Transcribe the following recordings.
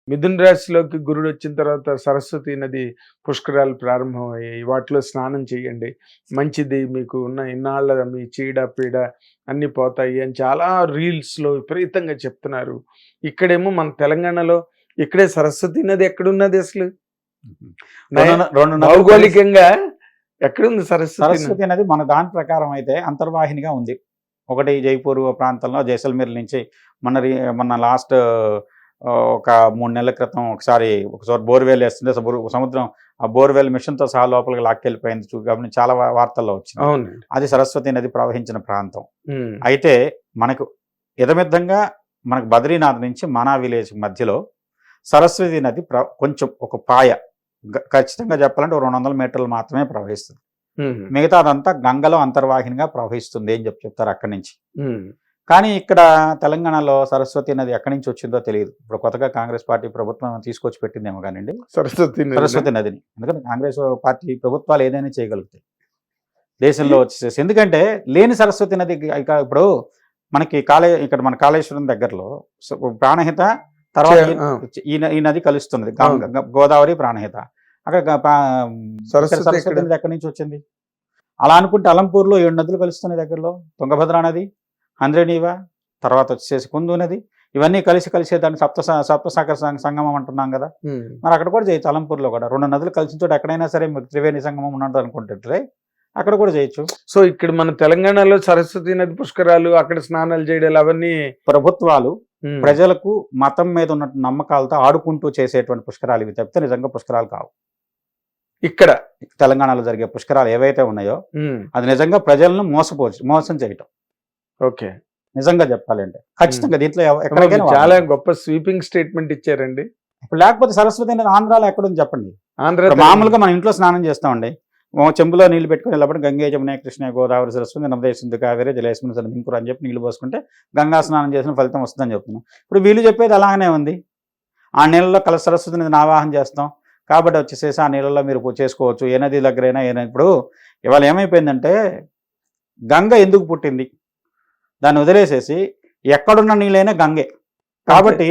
మిథున రాశిలోకి గురుడు వచ్చిన తర్వాత సరస్వతి నది పుష్కరాలు ప్రారంభమయ్యాయి. వాటిలో స్నానం చేయండి. మంచిది, మీకు ఉన్న ఇన్నాళ్ళ మీ చీడ పీడ అన్నీ పోతాయి అని చాలా రీల్స్‌లో విపరీతంగా చెప్తున్నారు. ఇక్కడేమో మన తెలంగాణలో ఇక్కడే సరస్వతి నది ఎక్కడున్నది అసలు? భౌగోళికంగా ఎక్కడుంది సరస్వతి నది? సరస్వతి నది మన దాని ప్రకారం అయితే అంతర్వాహినిగా ఉంది. ఒకటి జైపూర్ ప్రాంతంలో జైసల్మేర్ నుంచి మొన్న లాస్ట్ ఒక 3 నెలల క్రితం ఒకసారి బోర్వెల్ వేస్తుంటే సముద్రం ఆ బోర్వెల్ మిషన్తో సహా లోపలికి లాక్కెళ్ళిపోయింది కాబట్టి చాలా వార్తల్లో వచ్చింది. అవును, అది సరస్వతి నది ప్రవహించిన ప్రాంతం. అయితే మనకు ఇదమిద్దంగా మనకు బద్రీనాథ్ నుంచి మానా విలేజ్ మధ్యలో సరస్వతి నది కొంచెం ఒక పాయ ఖచ్చితంగా చెప్పాలంటే 200 మీటర్లు మాత్రమే ప్రవహిస్తుంది. మిగతా అదంతా గంగలో అంతర్వాహినిగా ప్రవహిస్తుంది అని చెప్తారు అక్కడి నుంచి. కానీ ఇక్కడ తెలంగాణలో సరస్వతి నది ఎక్కడి నుంచి వచ్చిందో తెలియదు. ఇప్పుడు కొత్తగా కాంగ్రెస్ పార్టీ ప్రభుత్వం తీసుకొచ్చి పెట్టిందేమో కానివ్వండి సరస్వతి నదిని. ఎందుకంటే కాంగ్రెస్ పార్టీ ప్రభుత్వాలు ఏదైనా చేయగలుగుతాయి దేశంలో వచ్చేసేసి. ఎందుకంటే లేని సరస్వతి నది ఇక ఇప్పుడు మనకి ఇక్కడ మన కాళేశ్వరం దగ్గరలో ప్రాణహిత తర్వాత ఈ నది కలుస్తున్నది, గోదావరి ప్రాణహిత. అక్కడ సరస్వతి నది ఎక్కడి నుంచి వచ్చింది? అలా అనుకుంటే అలంపూర్లో 7 నదులు కలుస్తున్నాయి దగ్గరలో. తుంగభద్ర నది, హంద్రేనీవా, తర్వాత వచ్చేసి కుందు నది, ఇవన్నీ కలిసే దాన్ని సప్తసాగర సంగమం అంటున్నాం కదా. మరి అక్కడ కూడా చేయొచ్చు. అలంపూర్లో కూడా 2 నదులు కలిసిన చోట ఎక్కడైనా సరే త్రివేణి సంగమం ఉన్నట్టు అనుకుంటుంటే అక్కడ కూడా చేయొచ్చు. సో ఇక్కడ మన తెలంగాణలో సరస్వతి నది పుష్కరాలు, అక్కడ స్నానాలు చేయడాలు అవన్నీ ప్రభుత్వాలు ప్రజలకు మతం మీద ఉన్న నమ్మకాలతో ఆడుకుంటూ చేసేటువంటి పుష్కరాలు ఇవి తప్పితే నిజంగా పుష్కరాలు కావు. ఇక్కడ తెలంగాణలో జరిగే పుష్కరాలు ఏవైతే ఉన్నాయో అది నిజంగా ప్రజలను మోసం చేయటం. ఓకే, నిజంగా చెప్పాలంటే ఖచ్చితంగా దీంట్లో ఎక్కడికైనా చాలా గొప్ప స్వీపింగ్ స్టేట్మెంట్ ఇచ్చారండి. ఇప్పుడు లేకపోతే సరస్వతి అనేది ఆంధ్రాలో ఎక్కడుంది చెప్పండి? మామూలుగా మనం ఇంట్లో స్నానం చేస్తామండి. చెంబులో నీళ్లు పెట్టుకుని వెళ్ళబడి గంగే జమున కృష్ణ గోదావరి సరస్వతి నర్మదే సింధు కావేరి జలేస్మిన్ సన్నిధింకురు అని చెప్పి నీళ్లు పోసుకుంటే గంగా స్నానం చేసిన ఫలితం వస్తుందని చెప్తున్నాం. ఇప్పుడు వీళ్ళు చెప్పేది అలాగనే ఉంది. ఆ నీళ్ళలో సరస్వతి నదిని ఆవాహన చేస్తాం కాబట్టి వచ్చేసేసి ఆ నీళ్ళలో మీరు చేసుకోవచ్చు. ఏ నది దగ్గరైనా ఇప్పుడు ఇవాళ ఏమైపోయిందంటే గంగ ఎందుకు పుట్టింది దాన్ని వదిలేసేసి ఎక్కడున్న నీళ్ళైనా గంగే. కాబట్టి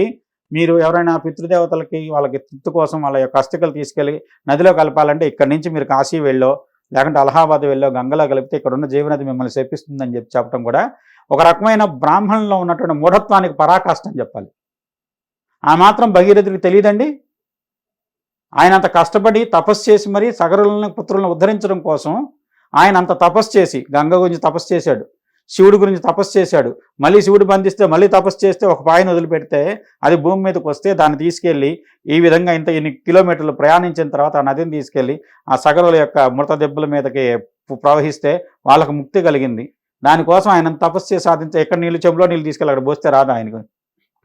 మీరు ఎవరైనా పితృదేవతలకి వాళ్ళకి తృప్తి కోసం వాళ్ళ యొక్క అస్థికలు తీసుకెళ్ళి నదిలో కలపాలంటే ఇక్కడి నుంచి మీరు కాశీ వెళ్ళో లేకుంటే అలహాబాద్ వెళ్ళో గంగలో కలిపితే ఇక్కడ ఉన్న జీవనది మిమ్మల్ని శపిస్తుందని చెప్పడం కూడా ఒక రకమైన బ్రాహ్మణంలో ఉన్నటువంటి మూఢత్వానికి పరాకాష్ట అని చెప్పాలి. ఆ మాత్రం భగీరథుడికి తెలియదండి. ఆయన అంత కష్టపడి తపస్సు చేసి మరీ సగరులను పుత్రులను ఉద్ధరించడం కోసం ఆయన అంత తపస్సు చేసి గంగ గురించి తపస్సు చేశాడు, శివుడి గురించి తపస్సు చేశాడు. మళ్ళీ శివుడు బంధిస్తే మళ్ళీ తపస్సు చేస్తే ఒక పాయను వదిలిపెడితే అది భూమి మీదకి వస్తే దాన్ని తీసుకెళ్ళి ఈ విధంగా ఇన్ని కిలోమీటర్లు ప్రయాణించిన తర్వాత ఆ నదిని తీసుకెళ్ళి ఆ సగరుల యొక్క మృత దెబ్బల మీదకి ప్రవహిస్తే వాళ్ళకు ముక్తి కలిగింది. దానికోసం ఆయన తపస్సు చేసి సాధించే ఎక్కడ నీళ్ళు చెంబులో నీళ్ళు తీసుకెళ్ళి అక్కడ పోస్తే రాదు ఆయనకు.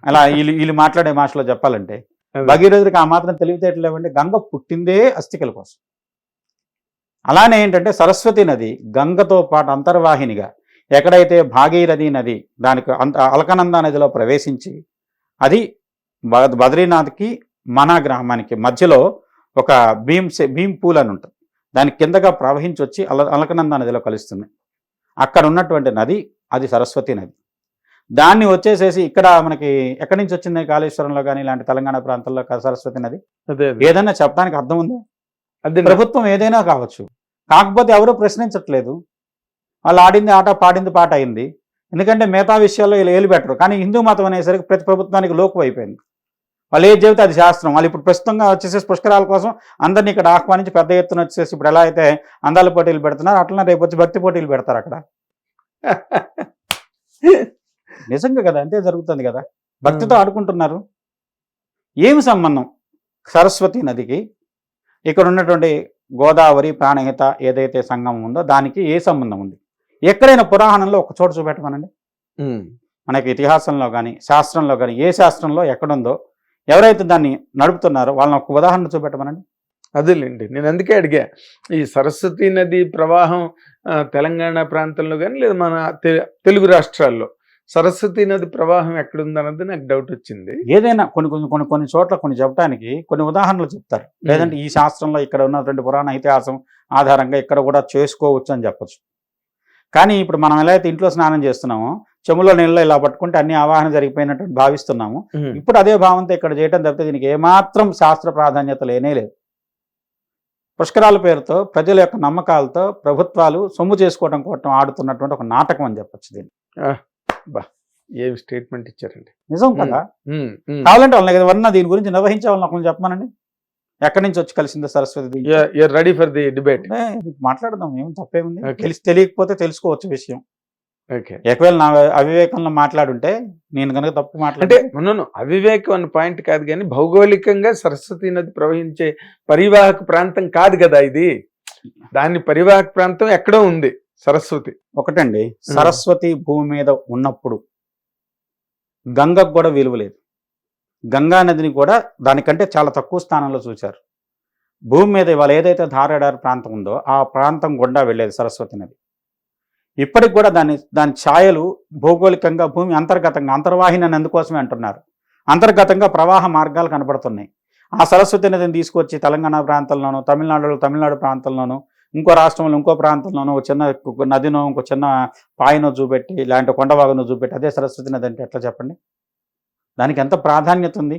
అలా వీళ్ళు మాట్లాడే భాషలో చెప్పాలంటే భగీరథుడికి ఆ మాత్రం తెలివితేటలు లేవండి. గంగ పుట్టిందే అస్థికల కోసం. అలానే ఏంటంటే సరస్వతి నది గంగతో పాటు అంతర్వాహినిగా ఎక్కడైతే భాగీరథి నది దానికి అలకనంద నదిలో ప్రవేశించి అది బద్రీనాథ్కి మనా గ్రామానికి మధ్యలో ఒక భీమ్ పూల్ అని ఉంటుంది. దాని కిందగా ప్రవహించి వచ్చి అలకనంద నదిలో కలుస్తుంది. అక్కడ ఉన్నటువంటి నది అది సరస్వతి నది. దాన్ని వచ్చేసేసి ఇక్కడ మనకి ఎక్కడి నుంచి వచ్చింది? కాళేశ్వరంలో కానీ ఇలాంటి తెలంగాణ ప్రాంతాల్లో సరస్వతి నది. ఏదైనా చెప్పడానికి అర్థం ఉందా? అది ప్రభుత్వం ఏదైనా కావచ్చు, కాకపోతే ఎవరు ప్రశ్నించట్లేదు. వాళ్ళు ఆడింది ఆట, పాడింది పాట అయింది. ఎందుకంటే మిగతా విషయాల్లో వీళ్ళు ఏలు పెట్టరు. కానీ హిందూ మతం అనేసరికి ప్రతి ప్రభుత్వానికి లోకు అయిపోయింది. వాళ్ళు ఏది చెబితే అది శాస్త్రం. వాళ్ళు ఇప్పుడు ప్రస్తుతంగా వచ్చేసేసి పుష్కరాల కోసం అందరినీ ఇక్కడ ఆహ్వానించి పెద్ద ఎత్తున వచ్చేసి ఇప్పుడు ఎలా అయితే అందాల పోటీలు పెడుతున్నారు అట్లనే రేపు వచ్చి భక్తి పోటీలు పెడతారు అక్కడ. నిజంగా కదా, అంతే జరుగుతుంది కదా. భక్తితో ఆడుకుంటున్నారు. ఏమి సంబంధం సరస్వతి నదికి ఇక్కడ ఉన్నటువంటి గోదావరి ప్రాణహిత ఏదైతే సంగమం ఉందో దానికి ఏ సంబంధం ఉంది? ఎక్కడైనా పురాణంలో ఒక చోట చూపెట్టమనండి. మనకి ఇతిహాసంలో కానీ శాస్త్రంలో కానీ ఏ శాస్త్రంలో ఎక్కడుందో ఎవరైతే దాన్ని నడుపుతున్నారో వాళ్ళని ఒక ఉదాహరణ చూపెట్టమనండి. అదేలేండి, నేను అందుకే అడిగా. ఈ సరస్వతి నది ప్రవాహం తెలంగాణ ప్రాంతంలో కానీ లేదా మన తెలుగు రాష్ట్రాల్లో సరస్వతి నది ప్రవాహం ఎక్కడుందన్నది నాకు డౌట్ వచ్చింది. ఏదైనా కొన్ని చోట్ల కొన్ని చెప్పడానికి కొన్ని ఉదాహరణలు చెప్తారు. లేదంటే ఈ శాస్త్రంలో ఇక్కడ ఉన్నటువంటి పురాణ ఇతిహాసం ఆధారంగా ఇక్కడ కూడా చేసుకోవచ్చు అని చెప్పచ్చు. కానీ ఇప్పుడు మనం ఎలా అయితే ఇంట్లో స్నానం చేస్తున్నామో చెములో నీళ్ళలో ఇలా పట్టుకుంటే అన్ని ఆవాహన జరిగిపోయినట్టు భావిస్తున్నాము. ఉమ్. ఇప్పుడు అదే భావంతో ఇక్కడ చేయడం తప్పితే దీనికి ఏమాత్రం శాస్త్ర ప్రాధాన్యత లేనే లేదు. పుష్కరాల పేరుతో ప్రజల యొక్క నమ్మకాలతో ప్రభుత్వాలు సొమ్ము చేసుకోవడం కోసం ఆడుతున్నటువంటి ఒక నాటకం అని చెప్పొచ్చు దీన్ని. ఏం స్టేట్మెంట్ ఇచ్చారండి. నిజం కదా. ఉమ్, ఉమ్. కావాలంటే వాళ్ళని ఎవరన్నా దీని గురించి నిర్వహించే వాళ్ళని ఒకరిని చెప్పమనండి. ఎక్కడి నుంచి వచ్చి కలిసిందో Saraswati You're ready for the debate. మాట్లాడదాం, ఏం తప్పేముంది. Okay. తెలియకపోతే తెలుసుకోవచ్చు విషయం. ఓకే. ఒకవేళ నా అవివేకంలో మాట్లాడుంటే నేను కనుక తప్పు అంటే మాట్లాడితే మనం అవివేకం అన్న పాయింట్ కాదు, కానీ భౌగోళికంగా సరస్వతి నది ప్రవహించే పరివాహక ప్రాంతం కాదు కదా ఇది. దాని పరివాహక ప్రాంతం ఎక్కడో ఉంది సరస్వతి. ఒకటండి, సరస్వతి భూమి మీద ఉన్నప్పుడు గంగకు కూడా విలువ లేదు. గంగా నదిని కూడా దానికంటే చాలా తక్కువ స్థానంలో చూశారు. భూమి మీద ఇవాళ ఏదైతే ధారాడారి ప్రాంతం ఉందో ఆ ప్రాంతం గుండా వెళ్ళేది సరస్వతి నది. ఇప్పటికి కూడా దాని ఛాయలు భౌగోళికంగా భూమి అంతర్గతంగా అంతర్వాహిని అని అందుకోసమే అంటున్నారు. అంతర్గతంగా ప్రవాహ మార్గాలు కనబడుతున్నాయి. ఆ సరస్వతి నదిని తీసుకొచ్చి తెలంగాణ ప్రాంతంలోనూ, తమిళనాడు ప్రాంతంలోనూ, ఇంకో రాష్ట్రంలో ఇంకో ప్రాంతంలోనూ ఒక చిన్న నదినో ఇంకో చిన్న పాయనో చూపెట్టి, ఇలాంటి కొండవాగునో చూపెట్టి అదే సరస్వతి నది అంటే ఎట్లా చెప్పండి? దానికి ఎంత ప్రాధాన్యత ఉంది?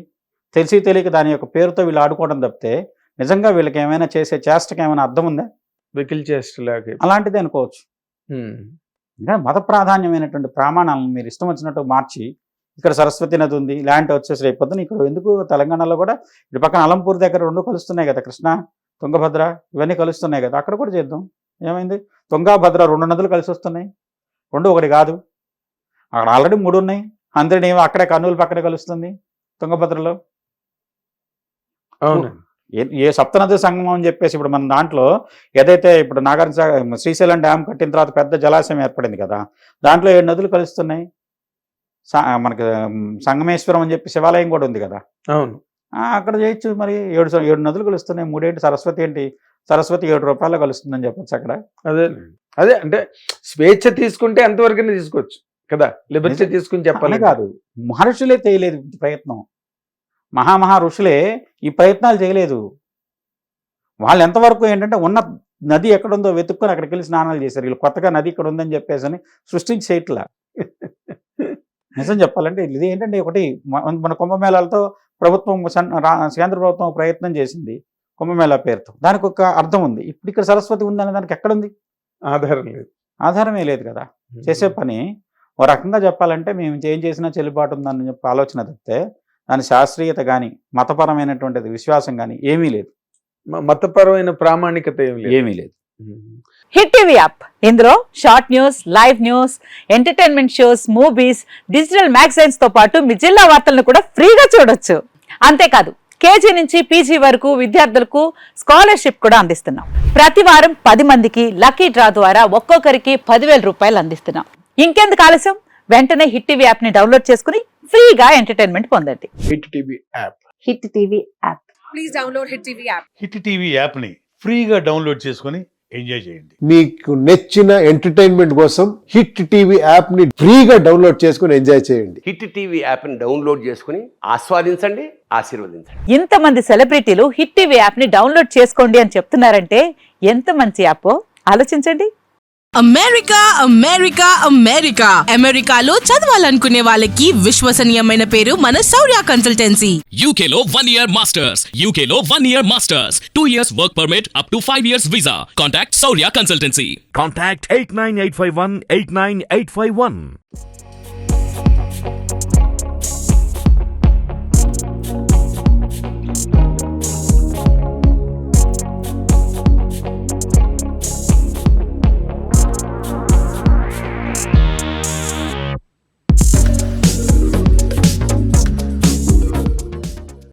తెలియక దాని యొక్క పేరుతో వీళ్ళు ఆడుకోవడం తప్పితే నిజంగా వీళ్ళకి ఏమైనా చేసే చేష్టకి ఏమైనా అర్థం ఉందా? వెకిల్ చేష్టలాగా. అలాంటిది అనుకోవచ్చు. ఇంకా మత ప్రాధాన్యమైనటువంటి ప్రమాణాలను మీరు ఇష్టం వచ్చినట్టు మార్చి ఇక్కడ సరస్వతి నది ఉంది ఇలాంటి వచ్చేసి అయిపోతుంది. ఇక్కడ ఎందుకు తెలంగాణలో కూడా ఇటు పక్కన అలంపూర్ దగ్గర రెండు కలుస్తున్నాయి కదా, కృష్ణ తుంగభద్ర ఇవన్నీ కలుస్తున్నాయి కదా, అక్కడ కూడా చేద్దాం. ఏమైంది? తుంగభద్ర రెండు నదులు కలిసి వస్తున్నాయి, రెండు ఒకటి కాదు. అక్కడ ఆల్రెడీ 3 ఉన్నాయి. అందరినీ అక్కడే కర్నూలు పక్కనే కలుస్తుంది తుంగభద్రలో. అవును. ఏ సప్తనది సంగమం అని చెప్పేసి ఇప్పుడు మన దాంట్లో ఏదైతే ఇప్పుడు నాగార్జున శ్రీశైలం డ్యామ్ కట్టిన తర్వాత పెద్ద జలాశయం ఏర్పడింది కదా, దాంట్లో 7 నదులు కలుస్తున్నాయి. మనకి సంగమేశ్వరం అని చెప్పి శివాలయం కూడా ఉంది కదా. అవును. అక్కడ చేయొచ్చు. మరి 7 నదులు కలుస్తున్నాయి. 3 ఏంటి? సరస్వతి ఏంటి? సరస్వతి 7 రూపాయలు కలుస్తుందని చెప్పొచ్చు అక్కడ. అదే అంటే స్వేచ్ఛ తీసుకుంటే ఎంతవరకు తీసుకోవచ్చు కదా, లిబర్టీ తీసుకుని చెప్పాలి కాదు. మహర్షులే చేయలేదు ప్రయత్నం. మహా ఋషులే ఈ ప్రయత్నాలు చేయలేదు. వాళ్ళు ఎంతవరకు ఏంటంటే ఉన్న నది ఎక్కడుందో వెతుక్కొని అక్కడికి వెళ్ళి స్నానాలు చేశారు. వీళ్ళు కొత్తగా నది ఇక్కడ ఉందని చెప్పేసి అని సృష్టించి చేయట్లా. నిజం చెప్పాలంటే ఇది ఏంటంటే ఒకటి మన కుంభమేళాలతో ప్రభుత్వం కేంద్ర ప్రభుత్వం ప్రయత్నం చేసింది కుంభమేళా పేరుతో. దానికి ఒక అర్థం ఉంది. ఇప్పుడు ఇక్కడ సరస్వతి ఉందనే దానికి ఎక్కడుంది? ఆధారం లేదు. ఆధారమే లేదు కదా. చేసే పని ఓ రకంగా చెప్పాలంటే మేము ఏం చేసినా చెల్లుబాటు ఉందని చెప్పి ఆలోచన తప్పితే దాని శాస్త్రీయత కానీ మతపరమైనటువంటిది విశ్వాసం కానీ ఏమీ లేదు. మతపరమైన ప్రామాణికత ఏమీ లేదు. హిట్ టీవీ యాప్, ఇందులో short news, live news, entertainment shows, movies, digital magazines తో పాటు మీ జిల్లా వార్తలను కూడా ఫ్రీగా చూడొచ్చు. అంతేకాదు కేజీ నుంచి పీజీ వరకు విద్యార్థులకు స్కాలర్షిప్ కూడా అందిస్తున్నాం. ప్రతి వారం 10 మందికి లక్కీ డ్రా ద్వారా ఒక్కొక్కరికి 10,000 రూపాయలు అందిస్తున్నాం. ఇంకెందుకు ఆలస్యం? వెంటనే హిట్ టీవీ యాప్ ని డౌన్లోడ్ చేసుకుని ఫ్రీగా ఎంటర్టైన్మెంట్ పొందండి. Hit TV app. Hit TV app. Please download hit TV app. Hit TV యాప్ని ఫ్రీగా డౌన్లోడ్ చేసుకొని ఎంజాయ్ చేయండి. మీకు నచ్చిన ఎంటర్టైన్మెంట్ కోసం హిట్ టీవీ యాప్ ని ఫ్రీగా డౌన్లోడ్ చేసుకుని ఎంజాయ్ చేయండి. హిట్ టీవీ యాప్ని డౌన్లోడ్ చేసుకుని ఆస్వాదించండి, ఆశీర్వదించండి. ఇంతమంది సెలబ్రిటీలు హిట్ టీవీ యాప్ ని డౌన్లోడ్ చేసుకోండి అని చెప్తున్నారంటే ఎంత మంచి యాప్ ఆలోచించండి. అమెరికాలో చదవాలనుకునే వాళ్ళకి విశ్వసనీయమైన పేరు మన శౌర్య కన్సల్టెన్సీ. UK లో 1 year masters. UK లో 1 year masters. 2 years work permit up to 5 years visa. Contact Saurya Consultancy. Contact 89851 89851.